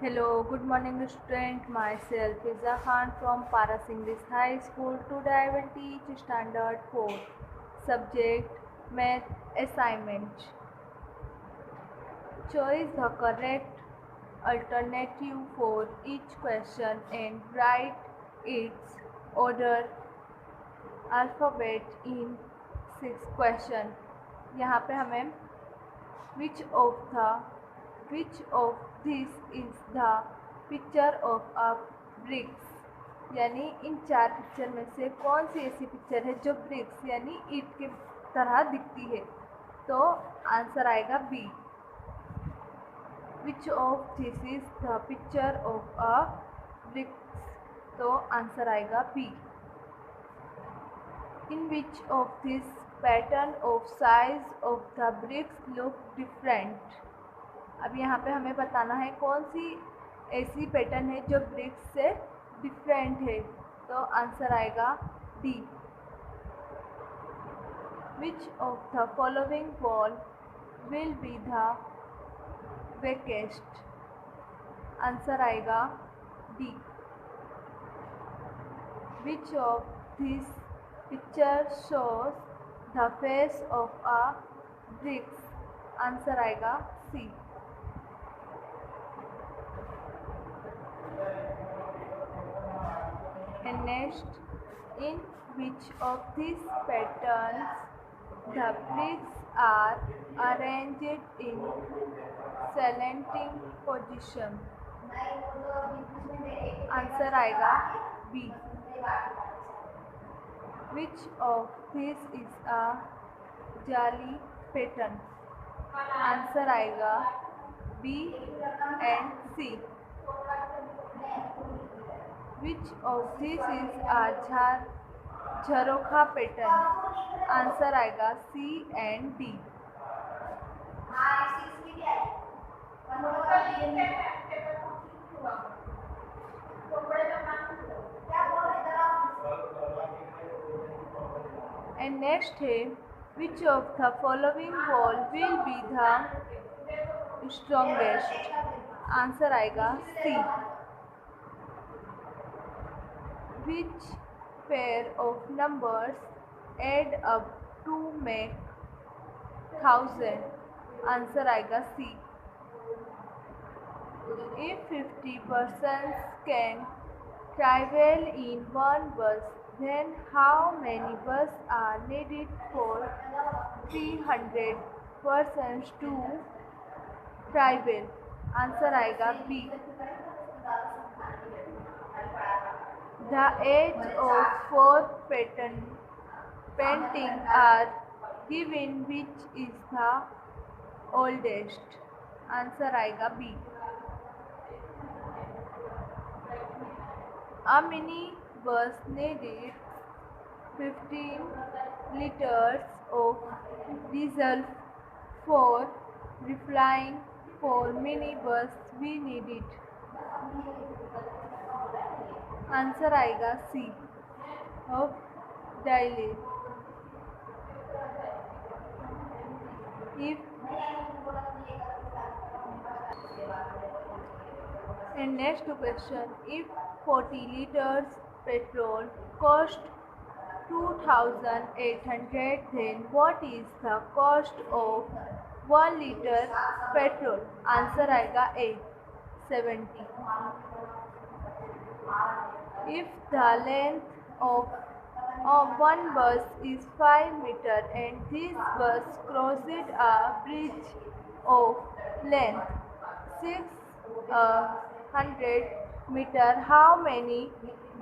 Hello, good morning student. Myself Fiza Khan from Paras English High School. Today I will teach standard 4 subject math assignment. Choose the correct alternative for each question and write its order alphabet in 6 question. यहाँ पे हमें which of the which of this is the picture of a bricks यानी इन चार picture में से कौन सी ऐसी picture है जो ब्रिक्स यानी ईंट के तरह दिखती है। तो आंसर आएगा B. Which of this is the picture of a bricks, तो आंसर आएगा B. In which of this pattern of size of the bricks look different. अब यहाँ पे हमें बताना है कौन सी ऐसी पैटर्न है जो ब्रिक्स से डिफरेंट है, तो आंसर आएगा D. Which of the following wall will be the weakest, answer आएगा D. Which of this picture shows the face of a bricks, answer आएगा C. And next, in which of these patterns the bricks are arranged in slanting position, answer आएगा B. Which of these is a jali pattern, answer आएगा B and C. Which of these is a jharokha pattern, answer आएगा C and D. And next है which of the following wall will be the strongest, answer आएगा C. Which pair of numbers add up to make 1000, answer आएगा C. If 50 persons can travel in one bus, then how many buses are needed for 300 persons to travel, answer आएगा B. The age of four painting are given which is the oldest, answer आएगा B. A mini bus needed 15 liters of diesel for refueling. For mini bus we needed, answer आएगा C of डायले। If and next question, if 40 liters petrol cost 2800, then what is the cost of 1 liter petrol, answer आएगा ए 70। If the length of one bus is 5 meters and this bus crosses a bridge of length 600 meters, how many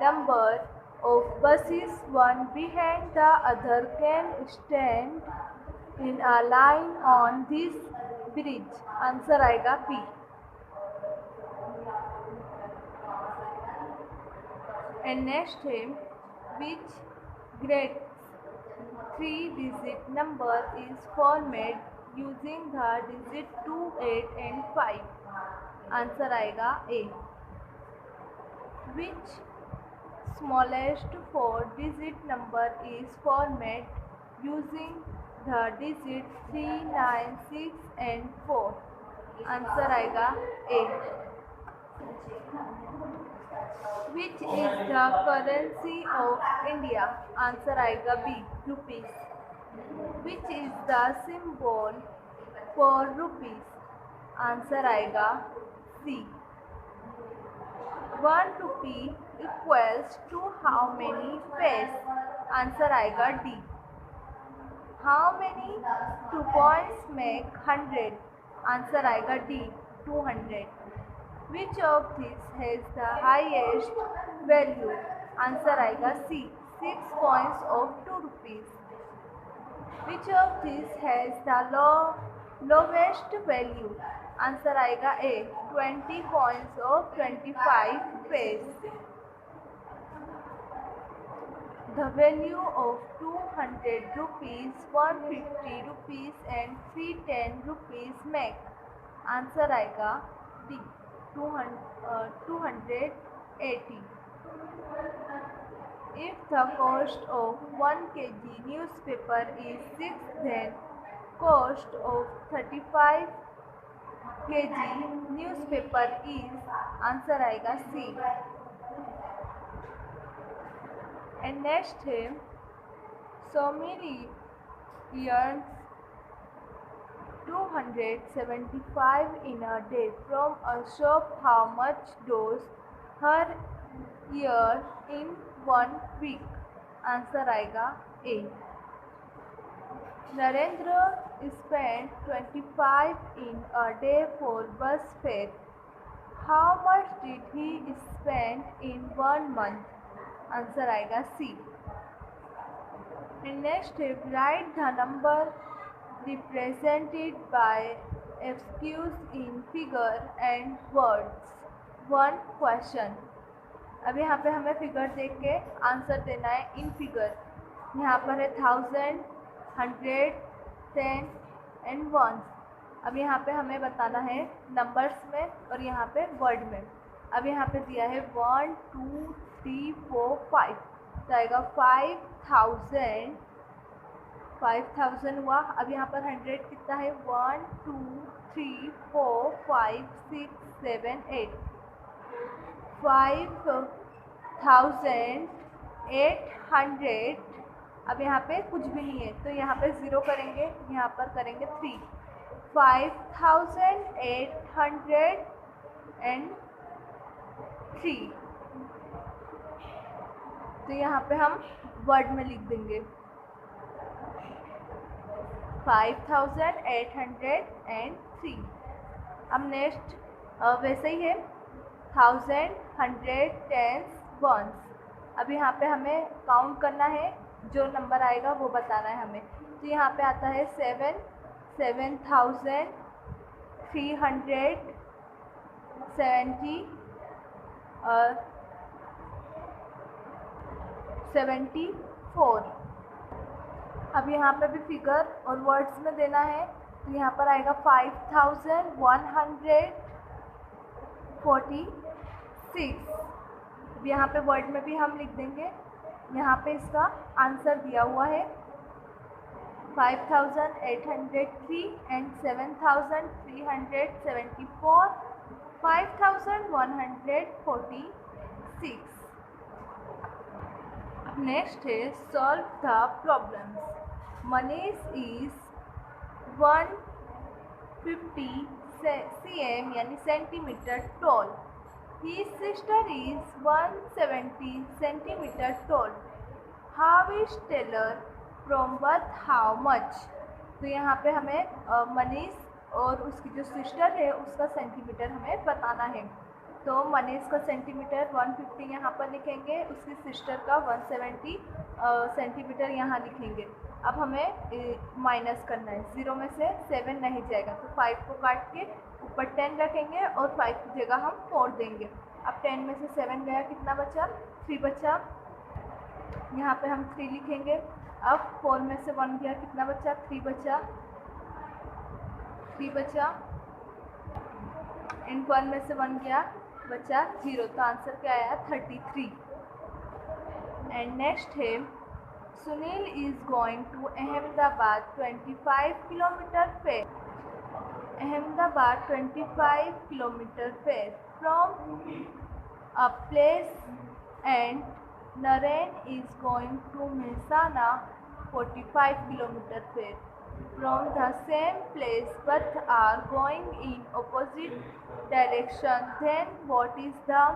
number of buses one behind the other can stand in a line on this bridge, answer आएगा P. And next है which grade 3-digit number is formed using the digit 2, 8 and 5, answer आएगा A. Which smallest 4-digit number is formed using the digit 3, 9, 6 and 4, answer आएगा A. Which is the currency of India? Answer आएगा B, rupees. Which is the symbol for rupees? Answer आएगा C. 1 rupee equals to how many paise? Answer आएगा D. How many 2 points make 100? Answer आएगा D, 200. Which of these has the highest value? Answer आएगा C, 6 coins of 2 rupees. Which of these has the lowest value? Answer आएगा ए, 20 coins of 25 paise. The value of 200 rupees, 150 rupees and 310 rupees make. Answer आएगा D, 280. If the cost of 1 kg newspaper is 6, then cost of 35 kg newspaper is. Answer आएगा C. And next है Somili earns 275 in a day from a shop. How much does her earn in 1 week? Answer आएगा ए. Narendra spent 25 in a day for bus fare. How much did he spend in 1 month? Answer आएगा C. And next है write the number represented by excuse in figure and words. 1 question. अब यहाँ पे हमें figure देख के answer देना है इन फिगर. यहाँ पर है 1000, 100, 10 एंड वंस. अब यहाँ पे हमें बताना है नंबर्स में और यहाँ पे वर्ड में. अब यहाँ पे दिया है 1 2 3 4 5, तो आएगा 5000 हुआ. अब यहाँ पर 100 कितना है? 1 2 3 4 5 6 7 8. 5800. अब यहाँ पे कुछ भी नहीं है तो यहाँ पे 0 करेंगे, यहाँ पर करेंगे 3. 5803. तो यहाँ पे हम वर्ड में लिख देंगे 5803. अब नेक्स्ट वैसे ही है 1000, 100, 10, वंस. अब यहाँ पे हमें काउंट करना है, जो नंबर आएगा वो बताना है हमें. तो यहाँ पे आता है 7, 7370 और 74. अब यहाँ पे भी फिगर और वर्ड्स में देना है, तो यहाँ पर आएगा 5146. अब यहाँ पे वर्ड में भी हम लिख देंगे. यहाँ पे इसका आंसर दिया हुआ है 5803 एंड 7374, 5146. नेक्स्ट है solve the problems. Manish is 150 cm यानी centimetre toll. His sister is 170 centimeter tall. How is Taylor from birth how much? तो यहाँ पे हमें मनीष और उसकी जो सिस्टर है उसका सेंटीमीटर हमें बताना है. तो मनीष का सेंटीमीटर 150 यहाँ पर लिखेंगे, उसकी सिस्टर का 170 सेंटीमीटर यहाँ लिखेंगे. अब हमें माइनस करना है. 0 में से 7 नहीं जाएगा तो 5 को काट के ऊपर 10 रखेंगे और 5 की जगह हम 4 देंगे. अब 10 में से 7 गया, कितना बचा? 3 बचा. यहाँ पे हम 3 लिखेंगे. अब 4 में से 1 गया, कितना बचा? 3 बचा. इन 1 में से 1 गया, बचा 0. तो आंसर क्या आया? 33. एंड नेक्स्ट है Sunil is going to Ahmedabad 25 kilometre पे. Ahmedabad 25 kilometer fair from a place, and Naren is going to Mehsana 45 kilometer fair from the same place but are going in opposite direction. Then what is the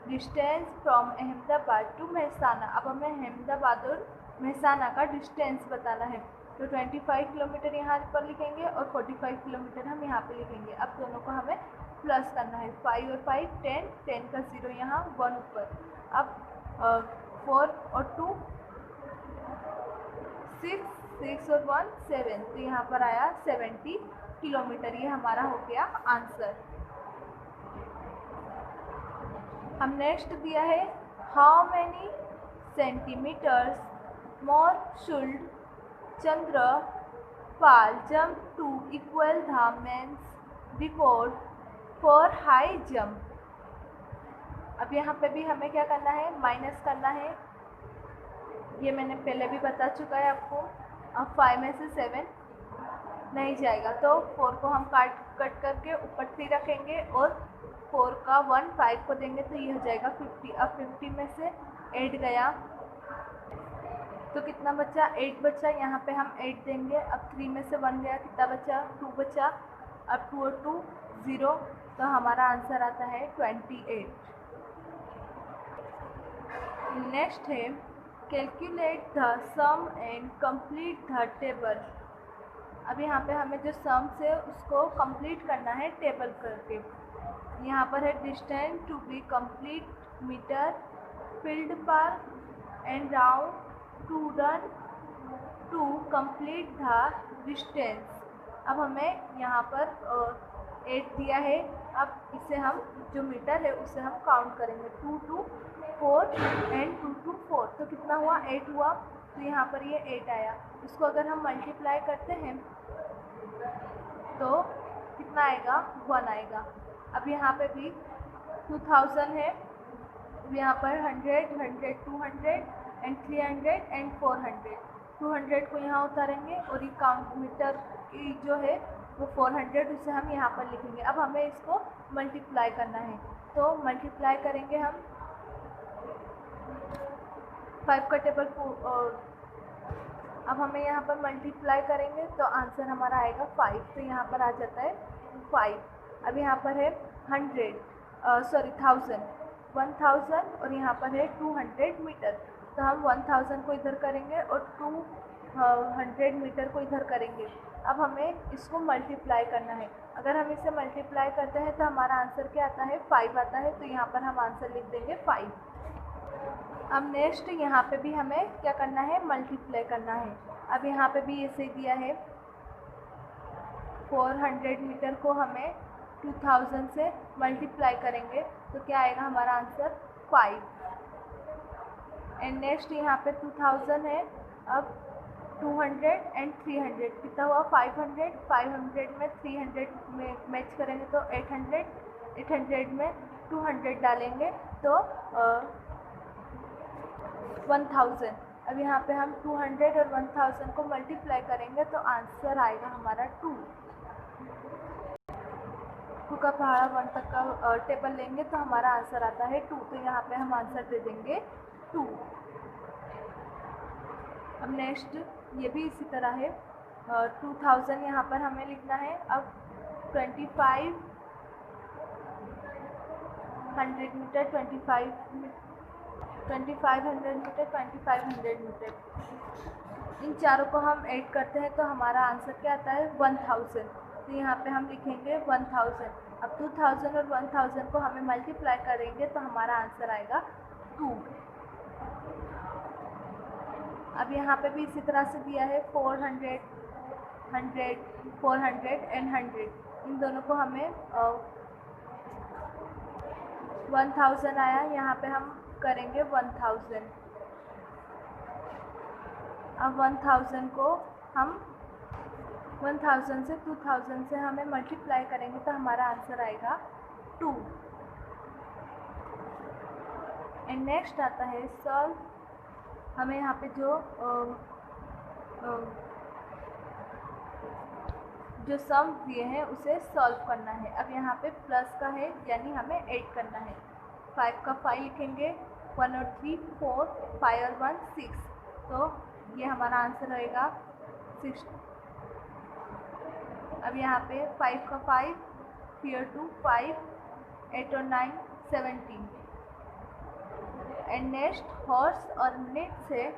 distance from Ahmedabad to Mehsana? अब हमें अहमदाबाद और मेहसाना का distance बताना है, तो 25 kilometre यहाँ पर लिखेंगे और 45 किलोमीटर हम यहाँ पे लिखेंगे। अब दोनों को हमें प्लस करना है, 5 और 5 10, 10 का 0 यहाँ 1 ऊपर। अब 4 और 2 6, 6 और 1 7, तो यहाँ पर आया 70 किलोमीटर। ये हमारा हो गया आंसर। हम नेक्स्ट दिया है, how many centimetres more should Chandrapal jump to equal the men's record for high jump. अब यहाँ पे भी हमें क्या करना है, माइनस करना है। ये मैंने पहले भी बता चुका है आपको। अब 5 में से 7 नहीं जाएगा, तो 4 को हम कट करके ऊपर 3 रखेंगे और 4 का 1 5 को देंगे, तो ये हो जाएगा 50। अब 50 में से 8 गया तो कितना बचा, 8 बचा। यहाँ पे हम 8 देंगे। अब 3 में से 1 गया, कितना बचा, 2 बचा। अब 2 और 2 0, तो हमारा आंसर आता है 28। नेक्स्ट है, calculate the sum and complete the table. अब यहाँ पे हमें जो सम्स है उसको कंप्लीट करना है टेबल करके। यहाँ पर है distance to be complete metre, field पर and round to run to complete the distance. अब हमें यहाँ पर 8 दिया है। अब इसे हम जो मीटर है उसे हम काउंट करेंगे, 2 to 4 एंड 2 to 4, तो कितना हुआ, 8 हुआ। तो यहाँ पर ये 8 आया। इसको अगर हम मल्टीप्लाई करते हैं तो कितना आएगा, 1 आएगा। अब यहाँ पे भी 2000 है। अब यहाँ पर 100, 100, 200 एंड 300 एंड 400। 200 को यहाँ उतारेंगे और ये काउंट मीटर की जो है वो 400, उसे हम यहाँ पर लिखेंगे। अब हमें इसको मल्टीप्लाई करना है, तो मल्टीप्लाई करेंगे हम 5 का टेबल को। अब हमें यहाँ पर मल्टीप्लाई करेंगे तो आंसर हमारा आएगा 5, तो यहाँ पर आ जाता है 5। अब यहाँ पर है 1000 और यहाँ पर है 200 मीटर, तो हम 1000 को इधर करेंगे और 200 मीटर को इधर करेंगे। अब हमें इसको मल्टीप्लाई करना है। अगर हम इसे मल्टीप्लाई करते हैं तो हमारा आंसर क्या आता है, 5 आता है, तो यहाँ पर हम आंसर लिख देंगे 5। अब नेक्स्ट यहाँ पे भी हमें क्या करना है, मल्टीप्लाई करना है। अब यहाँ पे भी ऐसे दिया है, 400 मीटर को हमें 2000 से मल्टीप्लाई करेंगे तो क्या आएगा हमारा आंसर, 5। एंड नेक्स्ट यहाँ पे 2000 है। अब 200 एंड 300 कितना हुआ, 500। 500 में 300 में मैच करेंगे तो 800। 800 में 200 डालेंगे तो 1000। अब यहाँ पे हम 200 और 1000 को मल्टीप्लाई करेंगे तो आंसर आएगा हमारा 2। 2 का पहाड़ा 1 तक का टेबल लेंगे तो हमारा आंसर आता है 2, तो यहाँ पे हम आंसर दे देंगे 2। अब नेक्स्ट ये भी इसी तरह है, 2000 यहाँ पर हमें लिखना है। अब 2500 मीटर 2500 मीटर 2500 मीटर, इन चारों को हम ऐड करते हैं तो हमारा आंसर क्या आता है, 1000। तो यहाँ पे हम लिखेंगे 1000। अब 2000 और 1000 को हमें मल्टीप्लाई करेंगे तो हमारा आंसर आएगा 2। अब यहाँ पे भी इसी तरह से दिया है, 400, 100, 400 एंड 100, इन दोनों को हमें 1000 आया, यहाँ पे हम करेंगे 1000। अब 1000 को हम 1000 से 2000 से हमें मल्टीप्लाई करेंगे तो हमारा आंसर आएगा 2। एंड नेक्स्ट आता है सॉल्व। हमें यहाँ पे जो सम दिए हैं उसे सॉल्व करना है। अब यहाँ पे प्लस का है यानी हमें ऐड करना है। 5 का 5 लिखेंगे, 1 और 3 4, 5 और 1 6, तो ये हमारा आंसर रहेगा 6। अब यहाँ पे 5 का 5, 3 और 2 5, 8 और 9 17। एंड नेक्स्ट हॉर्स और मिनट्स है,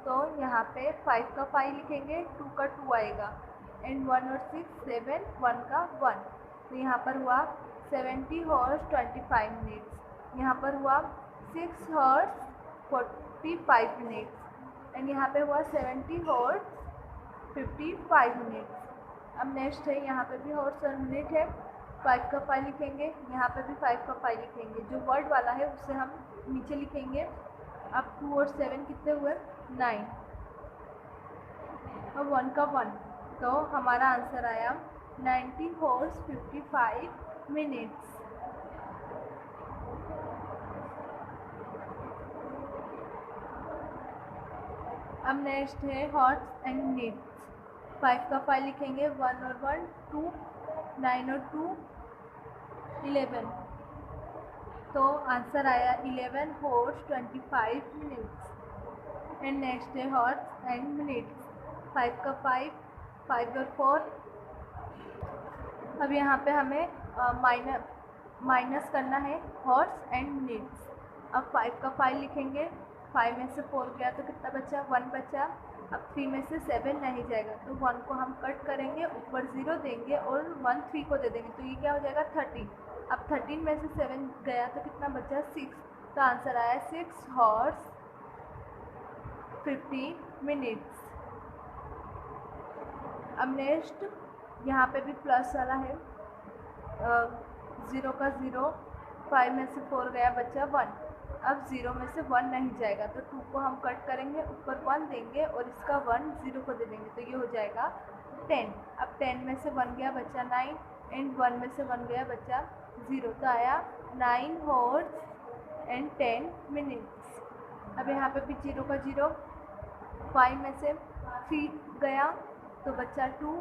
तो यहाँ पे 5 का 5 लिखेंगे, 2 का 2 आएगा, एंड 1 और 6 7, 1 का 1, तो यहाँ पर हुआ 70 हॉर्स 25 मिनट्स। यहाँ पर हुआ 6 हॉर्स 45 मिनट्स, एंड यहाँ पे हुआ 70 हॉर्स 55 मिनट्स। अब नेक्स्ट है, यहाँ पे भी हॉर्स और मिनट है, 5 का 5 लिखेंगे, यहाँ पे भी 5 का 5 लिखेंगे। जो वर्ड वाला है उससे हम नीचे लिखेंगे। अब 2 और 7 कितने हुए, 9, और 1 का 1, तो हमारा आंसर आया 90 हॉर्स 55 मिनट्स। अब नेक्स्ट है हॉर्स एंड मिनट्स। 5 का 5 लिखेंगे, 1 और 1 2, 9 और 2 11, तो आंसर आया 11 हॉर्स 25 मिनट्स। एंड नेक्स्ट है हॉर्स एंड मिनट्स। 5 का 5, 5 और 4। अब यहाँ पे हमें माइनस करना है हॉर्स एंड मिनट्स। अब 5 का 5 लिखेंगे, 5 में से 4 गया तो कितना बचा, 1 बचा। अब 3 में से 7 नहीं जाएगा, तो 1 को हम कट करेंगे, ऊपर 0 देंगे और 1 3 को दे देंगे, तो ये क्या हो जाएगा 13। अब 13 में से 7 गया तो कितना बचा, 6, तो आंसर आया 6 हॉर्स 50 मिनट्स। अब नेक्स्ट यहाँ पे भी प्लस वाला है, 0 का 0, 5 में से 4 गया बचा 1। अब 0 में से 1 नहीं जाएगा, तो 2 को हम कट करेंगे, ऊपर 1 देंगे और इसका 1 0 को दे देंगे, तो ये हो जाएगा 10। अब 10 में से 1 गया बचा 9, एंड 1 में से 1 गया बचा 0, तो आया 9 हॉर्स एंड 10 मिनट्स। अब यहाँ पे भी 0 का 0, 5 में से 3 गया तो बचा 2,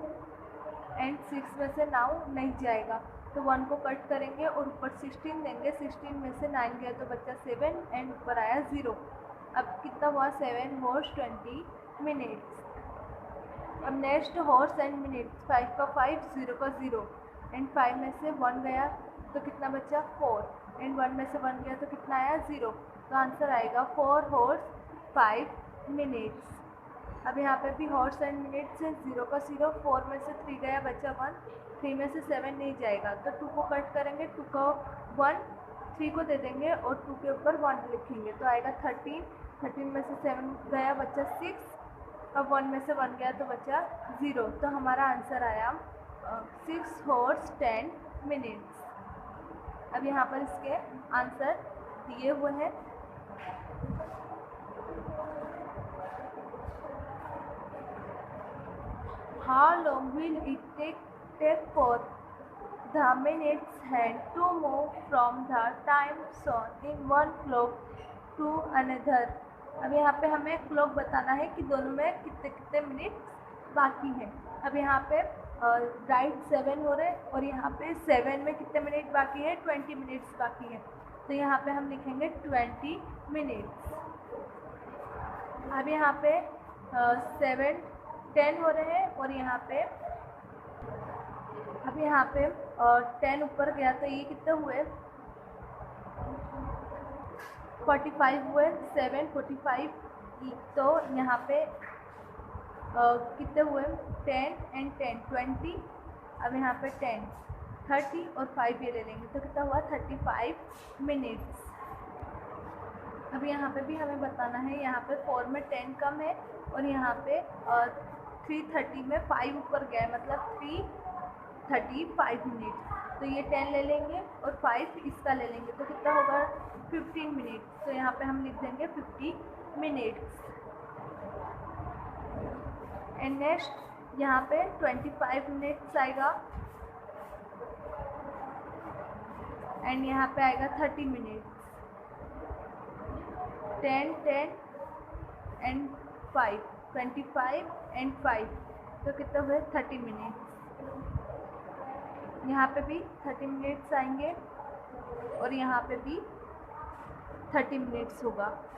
एंड 6 में से 9 नहीं जाएगा, तो 1 को कट करेंगे और ऊपर 16 देंगे, 16 में से 9 गया तो बचा 7, एंड ऊपर आया 0। अब कितना हुआ, 7 हॉर्स 20 मिनट्स। अब नेक्स्ट हॉर्स एंड मिनट्स। 5 का 5, 0 का 0, एंड 5 में से 1 गया तो कितना बचा 4, एंड 1 में से 1 गया तो कितना आया 0, तो आंसर आएगा 4 हॉर्स 5 मिनट्स। अब यहाँ पे भी हॉर्स एंड मिनट्स है, 0 का 0, 4 में से 3 गया बचा 1, 3 में से 7 नहीं जाएगा, तो 2 को कट करेंगे, 2 का 1 3 को दे देंगे और 2 के ऊपर 1 लिखेंगे, तो आएगा 13, 13 में से 7 गया बचा 6, अब 1 में से 1 गया तो बचा 0, तो हमारा आंसर आया 6 हॉर्स 10 मिनट्स। अब यहाँ पर इसके आंसर दिए हुए हैं। How long will it take for the minutes hand to move from the time zone in one clock to another? अब यहाँ पे हमें क्लॉक बताना है कि दोनों में कितने कितने मिनट्स बाकी हैं। अब यहाँ पे राइट 7 हो रहे हैं और यहाँ पे 7 में कितने मिनट बाकी है, 20 मिनट्स बाकी है, तो यहाँ पे हम लिखेंगे 20 मिनट्स। अब यहाँ पे 7 10 हो रहे हैं और यहाँ पे अब यहाँ पे 10 ऊपर गया तो ये कितने हुए, 45 हुए, 7 45, तो यहाँ पे कितने हुए 10 एंड 10 20। अब यहाँ पे 10 30 और 5 ये ले लेंगे तो कितना हुआ 35 मिनट्स। अब यहाँ पे भी हमें बताना है, यहाँ पे 4 में 10 कम है और यहाँ पे 3:30 में 5 ऊपर गया है, मतलब 3:35 मिनट, तो ये 10 ले लेंगे और 5 इसका ले लेंगे तो कितना होगा 15 मिनट, तो यहाँ पे हम लिख देंगे 50 मिनट्स। एंड नेक्स्ट यहाँ पे 25 मिनट्स आएगा एंड यहाँ पे आएगा 30 मिनट्स। 10 10 एंड 5 25 एंड 5, तो कितना हुए 30 मिनट्स। यहाँ पे भी 30 मिनट्स आएंगे और यहाँ पे भी 30 मिनट्स होगा।